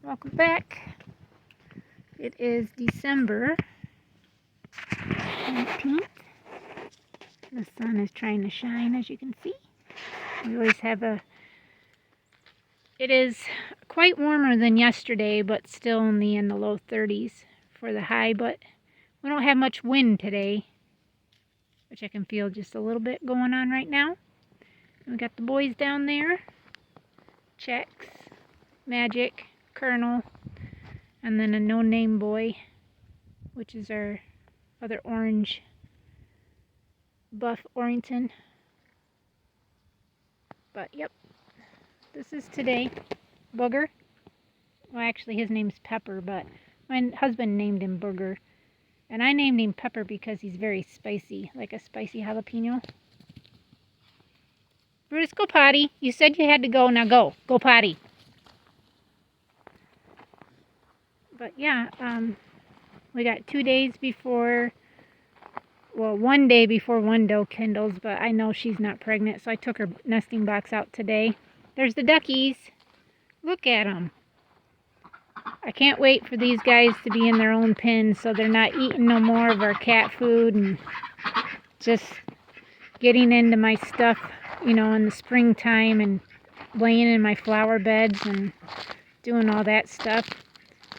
Welcome back. It is December 19th. The sun is trying to shine, as you can see. We always have it is quite warmer than yesterday, but still only in the low 30s for the high, but we don't have much wind today, which I can feel just a little bit going on right now. And we got the boys down there, Chex, Magic, Colonel, and then a no-name boy, which is our other orange buff Orrington. But yep, this is today. Booger. Well, actually his name's Pepper, but my husband named him Booger. And I named him Pepper because he's very spicy, like a spicy jalapeno. Brutus, go potty. You said you had to go, now go. Go potty. But yeah, we got 2 days before, well, 1 day before one doe kindles, but I know she's not pregnant, so I took her nesting box out today. There's the duckies. Look at them. I can't wait for these guys to be in their own pen so they're not eating no more of our cat food and just getting into my stuff, you know, in the springtime and laying in my flower beds and doing all that stuff.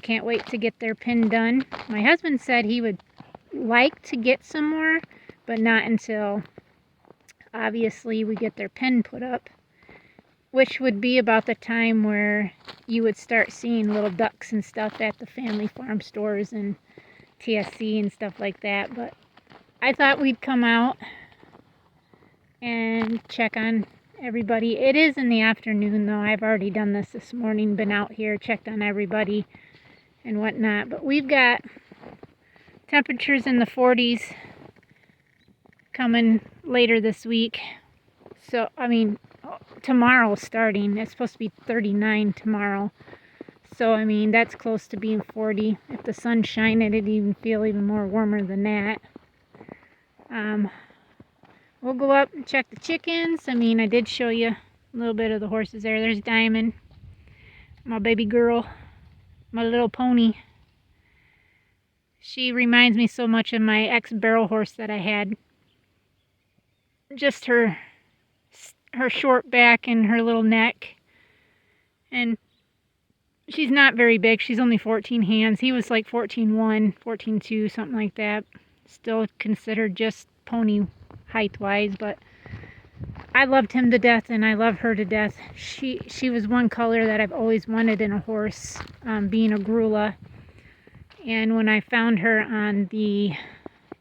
Can't wait to get their pen done. My husband said he would like to get some more, but not until obviously we get their pen put up, which would be about the time where you would start seeing little ducks and stuff at the family farm stores and TSC and stuff like that. But I thought we'd come out and check on everybody. It is in the afternoon though. I've already done this morning, been out here, checked on everybody and whatnot. But we've got temperatures in the 40s coming later this week. So, I mean, tomorrow starting. It's supposed to be 39 tomorrow. So, I mean, that's close to being 40. If the sun's shining, it'd even feel even more warmer than that. We'll go up and check the chickens. I mean, I did show you a little bit of the horses there. There's Diamond, my baby girl, my little pony. She reminds me so much of my ex-barrel horse that I had. Just her short back and her little neck. And she's not very big. She's only 14 hands. He was like 14.1, 14.2, something like that. Still considered just pony height-wise, but I loved him to death and I love her to death. She was one color that I've always wanted in a horse, being a Grula. And when I found her on the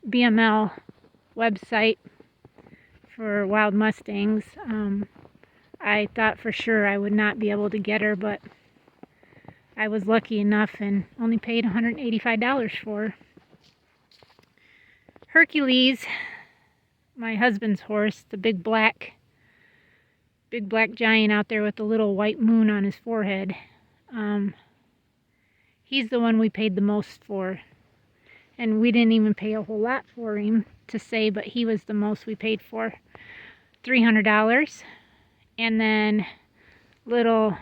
BML website for wild Mustangs, I thought for sure I would not be able to get her, but I was lucky enough and only paid $185 for her. Hercules, my husband's horse, the big black giant out there with the little white moon on his forehead. He's the one we paid the most for. And we didn't even pay a whole lot for him to say, but he was the most we paid for. $300. And then little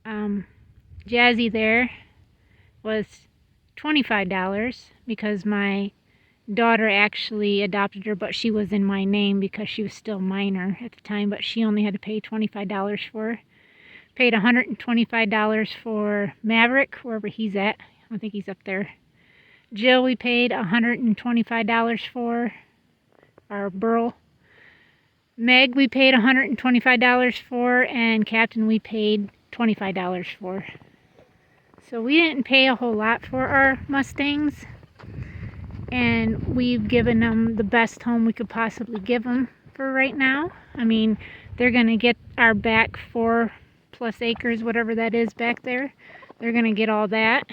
Jazzy there was $25 because my daughter actually adopted her, but she was in my name because she was still minor at the time, but she only had to pay $25 for her. Paid $125 for Maverick, wherever he's at. I think he's up there. Jill, we paid $125 for, our Burl. Meg, we paid $125 for, and Captain, we paid $25 for. So we didn't pay a whole lot for our Mustangs, and we've given them the best home we could possibly give them for right now. I mean, they're going to get our back 4+ acres, whatever that is back there. They're going to get all that.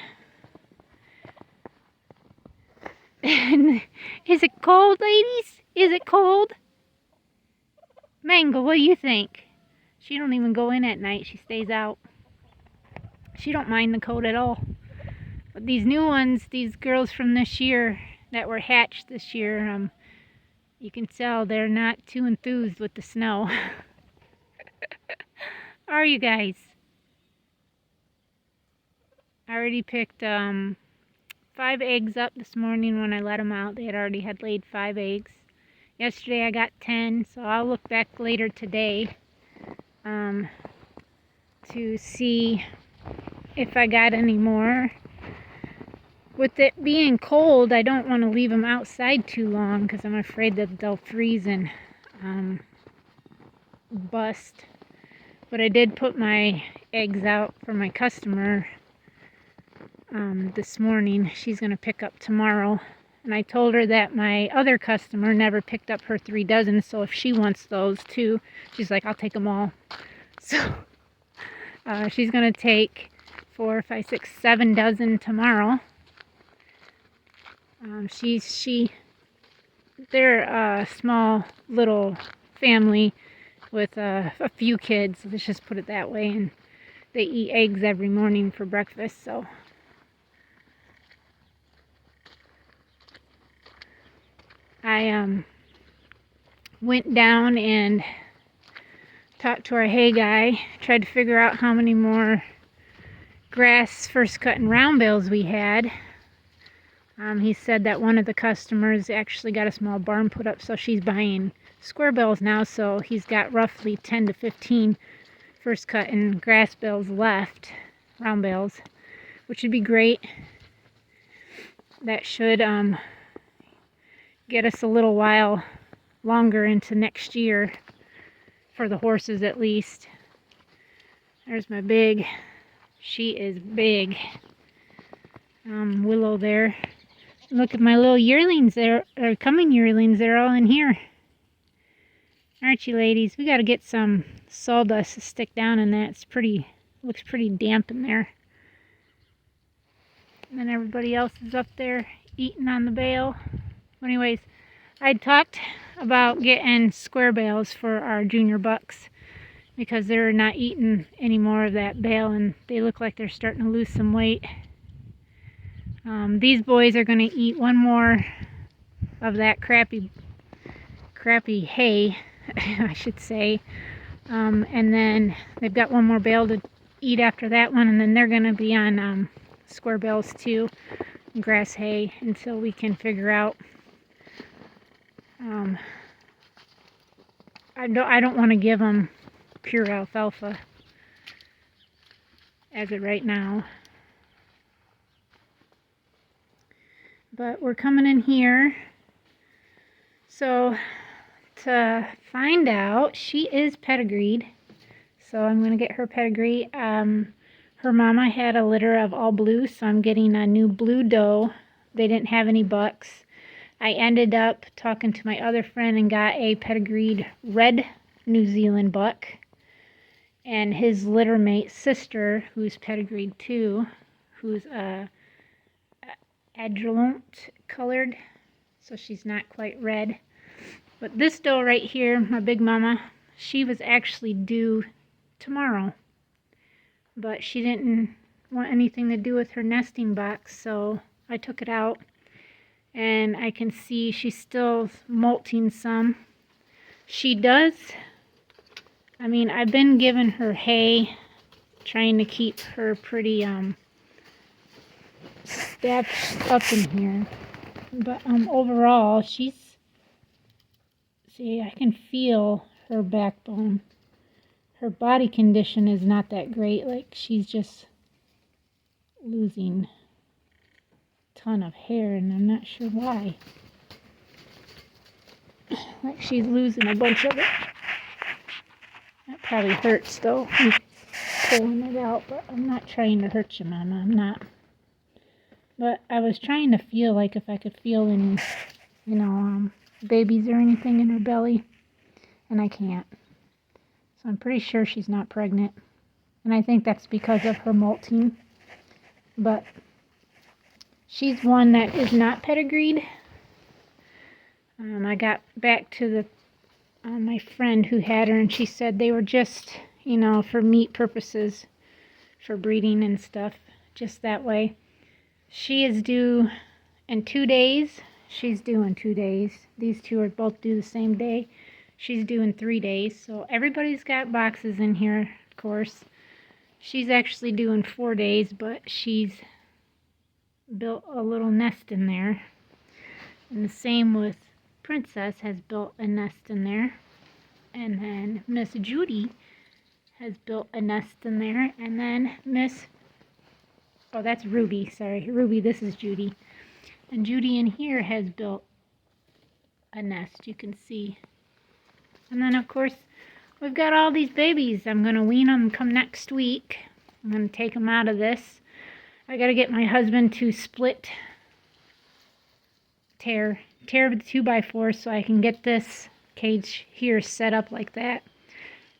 And is it cold, ladies? Is it cold? Mango, what do you think? She don't even go in at night. She stays out. She don't mind the cold at all. But these new ones, these girls from this year that were hatched this year, you can tell they're not too enthused with the snow. Are you guys? already picked 5 eggs up this morning when I let them out. They had already had laid 5 eggs. Yesterday I got 10, so I'll look back later today to see if I got any more. With it being cold, I don't want to leave them outside too long because I'm afraid that they'll freeze and bust. But I did put my eggs out for my customer this morning. She's going to pick up tomorrow. And I told her that my other customer never picked up her 3 dozen, so if she wants those too, she's like, I'll take them all. So she's going to take 4, 5, 6, 7 dozen tomorrow. They're a small little family with a few kids, let's just put it that way, and they eat eggs every morning for breakfast, so I went down and talked to our hay guy, tried to figure out how many more grass first cut and round bales we had. He said that one of the customers actually got a small barn put up, so she's buying square bales now, so he's got roughly 10 to 15 first cut and grass bales left, round bales, which would be great. That should get us a little while longer into next year, for the horses at least. There's my big, she is big, willow there. Look at my little yearlings there, or coming yearlings, they're all in here. Aren't you, ladies? We got to get some sawdust to stick down in that. It's pretty, looks pretty damp in there. And then everybody else is up there eating on the bale. Anyways, I talked about getting square bales for our junior bucks because they're not eating any more of that bale and they look like they're starting to lose some weight. These boys are going to eat one more of that crappy hay, I should say, and then they've got one more bale to eat after that one, and then they're going to be on square bales too, grass hay, until we can figure out. I don't want to give them pure alfalfa as of right now. But we're coming in here. So to find out, she is pedigreed. So I'm going to get her pedigree. Her mama had a litter of all blue, so I'm getting a new blue doe. They didn't have any bucks. I ended up talking to my other friend and got a pedigreed red New Zealand buck. And his litter mate's sister, who's pedigreed too, who's adjuvant colored, so she's not quite red. But this doe right here, my big mama, she was actually due tomorrow, but she didn't want anything to do with her nesting box, so I took it out, and I can see she's still molting some. She does, I mean, I've been giving her hay, trying to keep her pretty stacked up in here, but overall she's, see, I can feel her backbone. Her body condition is not that great, like she's just losing a ton of hair and I'm not sure why. Like she's losing a bunch of it. That probably hurts though, pulling it out, but I'm not trying to hurt you, Mama, I'm not. But I was trying to feel like if I could feel any, babies or anything in her belly, and I can't. So I'm pretty sure she's not pregnant, and I think that's because of her molting. But she's one that is not pedigreed. I got back to my friend who had her, and she said they were just, for meat purposes, for breeding and stuff, just that way. She is due in 2 days. She's due in 2 days. These two are both due the same day. She's due in 3 days. So everybody's got boxes in here, of course. She's actually due in 4 days, but she's built a little nest in there. And the same with Princess has built a nest in there. And then Miss Judy has built a nest in there. And then oh, that's Ruby, sorry. Ruby, this is Judy. And Judy in here has built a nest, you can see. And then, of course, we've got all these babies. I'm going to wean them come next week. I'm going to take them out of this. I got to get my husband to tear the 2x4 so I can get this cage here set up like that.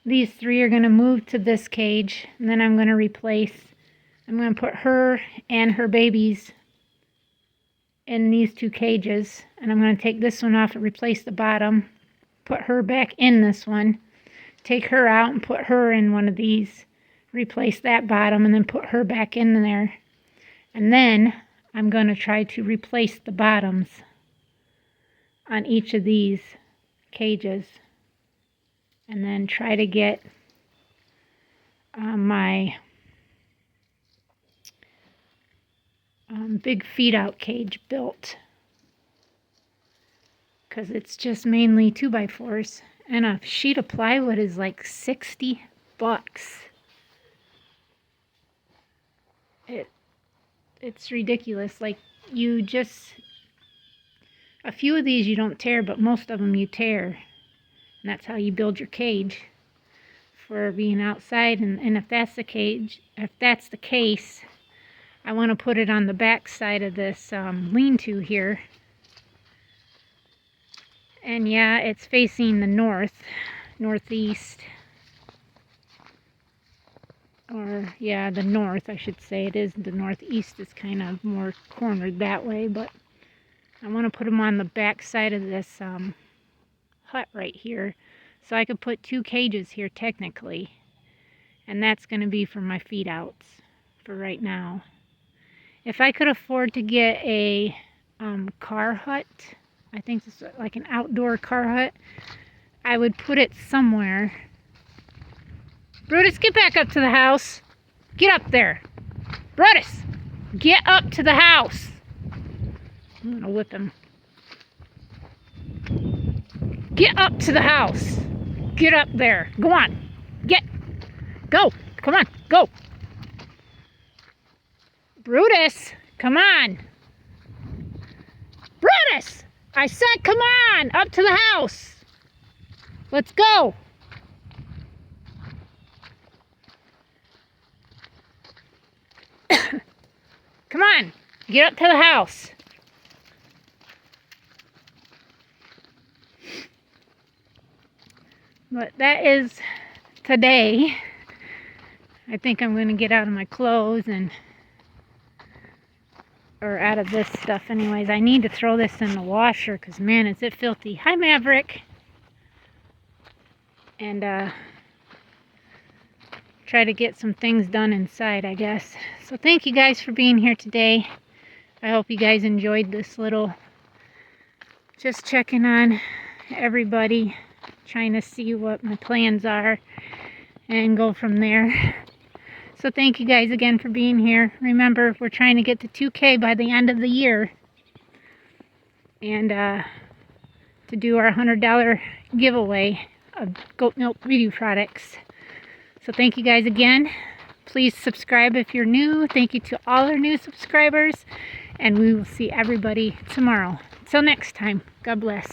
These 3 are going to move to this cage, and then I'm going to put her and her babies in these 2 cages, and I'm going to take this one off and replace the bottom, put her back in this one, take her out and put her in one of these, replace that bottom, and then put her back in there. And then I'm going to try to replace the bottoms on each of these cages, and then try to get my big feed-out cage built, because it's just mainly 2x4s, and a sheet of plywood is like $60. It's ridiculous. Like, a few of these you don't tear, but most of them you tear. And that's how you build your cage for being outside. And if that's the case, I want to put it on the back side of this lean-to here. And yeah, it's facing the northeast. Or, yeah, the north, I should say. It is the northeast. It's kind of more cornered that way, but I want to put them on the back side of this hut right here, so I could put 2 cages here technically, and that's going to be for my feed outs for right now. If I could afford to get a car hut, I think it's like an outdoor car hut, I would put it somewhere. Brutus, get back up to the house. Get up there. Brutus, get up to the house. I'm going to whip him. Get up to the house. Get up there. Go on. Go. Come on. Go. Brutus, come on. Brutus, I said come on. Up to the house. Let's go. Come on. Get up to the house. But that is today. I think I'm going to get out of my clothes or out of this stuff anyways. I need to throw this in the washer because, man, is it filthy. Hi, Maverick. And try to get some things done inside, I guess. So thank you guys for being here today. I hope you guys enjoyed this little, just checking on everybody, trying to see what my plans are and go from there. So thank you guys again for being here. Remember, we're trying to get to 2K by the end of the year, and to do our $100 giveaway of goat milk beauty products. So thank you guys again. Please subscribe if you're new. Thank you to all our new subscribers, and we will see everybody tomorrow. Till next time, God bless.